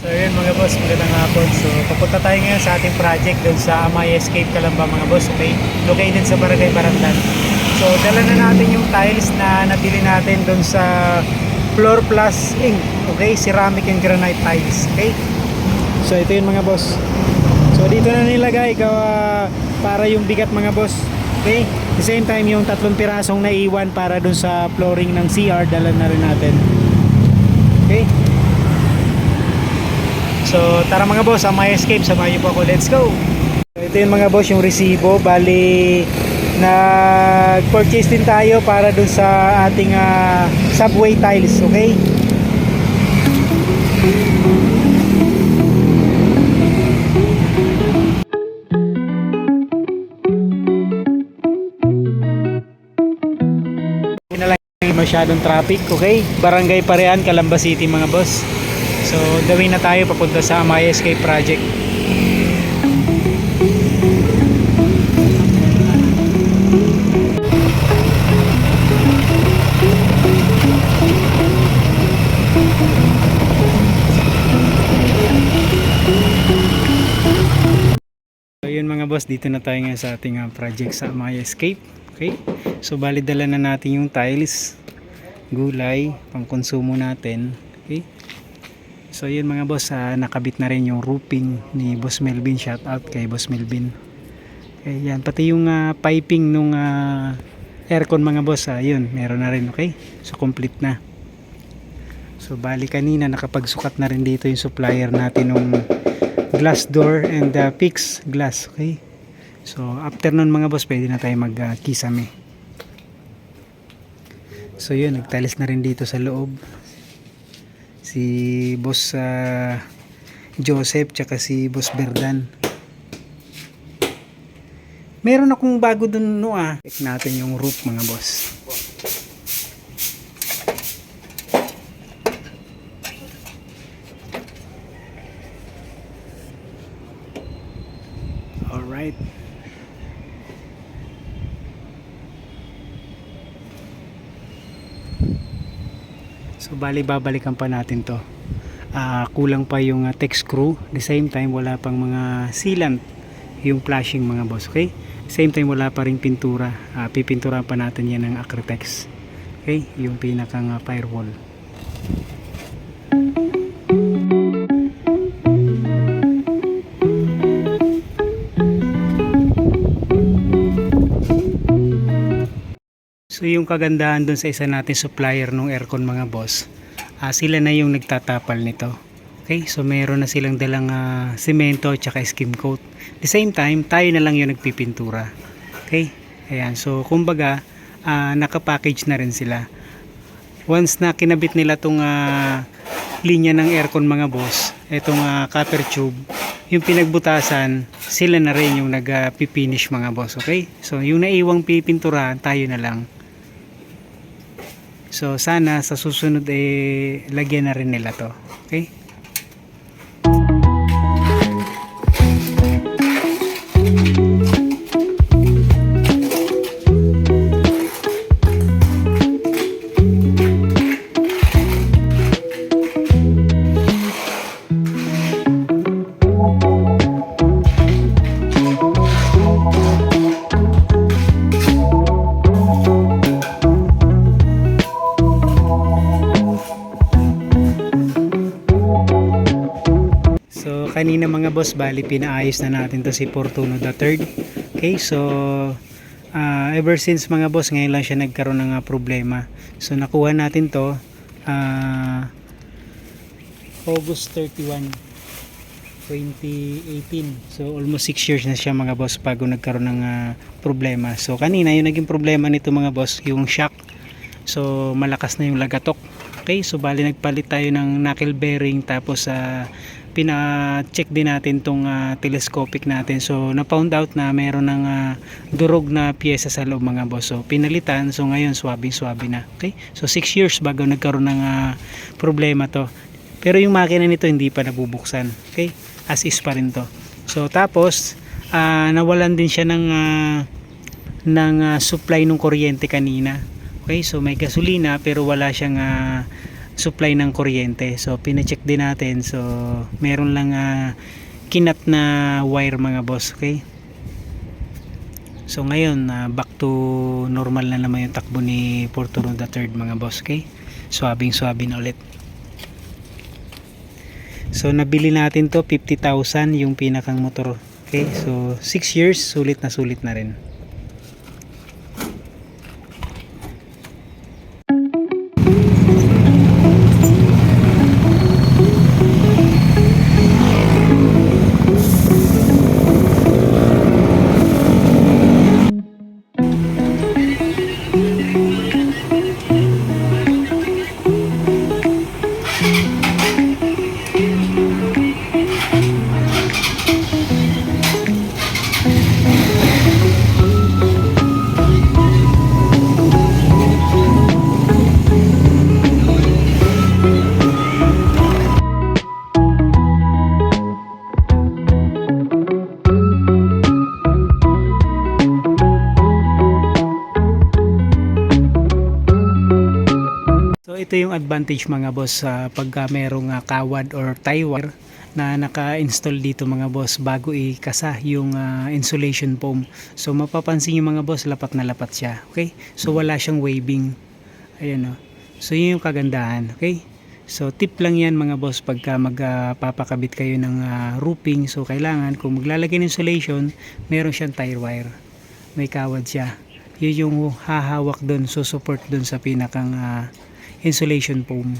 So yun mga boss, magandang hapon. So papunta tayo ngayon sa ating project doon sa Amay Escape Calamba mga boss, okay? Located sa Barangay Barandan. So dala na natin yung tiles na nabili natin doon sa Floor Plus Inc. Okay? Ceramic and granite tiles, okay? So ito yun mga boss. So dito na nilagay para yung bigat mga boss. Okay? At the same time yung 3 pirasong naiwan para doon sa flooring ng CR, dala na rin natin. Okay? So tara mga boss, Amay Escape, samahan niyo po ako, let's go. So, ito yung mga boss, yung resibo. Bali nag-purchase din tayo para dun sa ating subway tiles, okay? Hindi na lang masyadong traffic, okay? Barangay Parean, Calamba City mga boss. So, gawin na tayo papunta sa Amay Escape Project. So, yun mga boss, dito na tayo ngayon sa ating project sa Amay Escape. Okay? So, bali dala na natin yung tiles, gulay, pang konsumo natin. Okay? So yun mga boss, nakabit na rin yung roofing ni Boss Melvin. Shout out kay Boss Melvin. Okay, yan, pati yung piping nung aircon mga boss, yun, meron na rin, okay? So complete na. So bali kanina nakapagsukat na rin dito yung supplier natin nung glass door and fixed glass, okay? So after nun mga boss, pwede na tayo magkisame. So yun, nagtalis na rin dito sa loob si Boss Joseph tsaka si Boss Berdan. Meron akong bago dun check natin yung roof mga boss. Alright. So bali babalikan pa natin to. Kulang pa yung tech screw. At the same time wala pang mga sealant yung flashing mga boss, okay? Same time wala pa ring pintura. Pipinturahan pa natin yan ng Acrytex, okay? Yung pinakang firewall. So yung kagandahan dun sa isa natin supplier ng aircon mga boss, sila na yung nagtatapal nito. Okay, so meron na silang dalang semento at saka skim coat. The same time, tayo na lang yung nagpipintura. Okay, ayan. So kumbaga, nakapackage na rin sila. Once na kinabit nila tong linya ng aircon mga boss, itong copper tube, yung pinagbutasan, sila na rin yung nagpipinish mga boss. Okay, so yung naiwang pipintura, tayo na lang. So sana sa susunod lagyan na rin nila to. Okay? Kanina mga boss, bali pinaayos na natin to si Fortuno the third. Okay, so ever since mga boss, ngayon lang siya nagkaroon ng problema. So nakuha natin to August 31 2018. So almost 6 years na siya mga boss bago nagkaroon ng problema. So kanina yung naging problema nito mga boss, yung shock. So malakas na yung lagatok. Okay, so bali nagpalit tayo ng knuckle bearing, tapos pina-check din natin tong telescopic natin. So na-found out na meron ng durog na piyesa sa loob mga boss. So pinalitan, so ngayon swabe na. Okay? So 6 years bago nagkaroon ng problema to. Pero yung makina nito hindi pa nabubuksan. Okay? As is pa rin to. So tapos nawalan din siya ng supply ng kuryente kanina. Okay? So may gasolina pero wala siyang supply ng kuryente. So pina-check din natin. So meron lang kinat na wire mga boss, okay? So ngayon back to normal na naman yung takbo ni Fortune the third mga boss, okay? Swabing na ulit. So nabili natin to 50,000 yung pinakang motor, okay? So 6 years, sulit na rin. So ito yung advantage mga boss sa pagka merong kawad or tie wire na naka-install dito mga boss bago ikasa yung insulation foam. So mapapansin yung mga boss, lapat na lapat siya, okay? So wala siyang waving. Ayan, oh. So yun yung kagandahan, okay? So tip lang yan mga boss pagka magpapakabit kayo ng roofing. So kailangan kung maglalagay ng insulation, meron siyang tie wire. May kawad siya. Yun yung hahawak doon, so support doon sa pinakang insulation foam.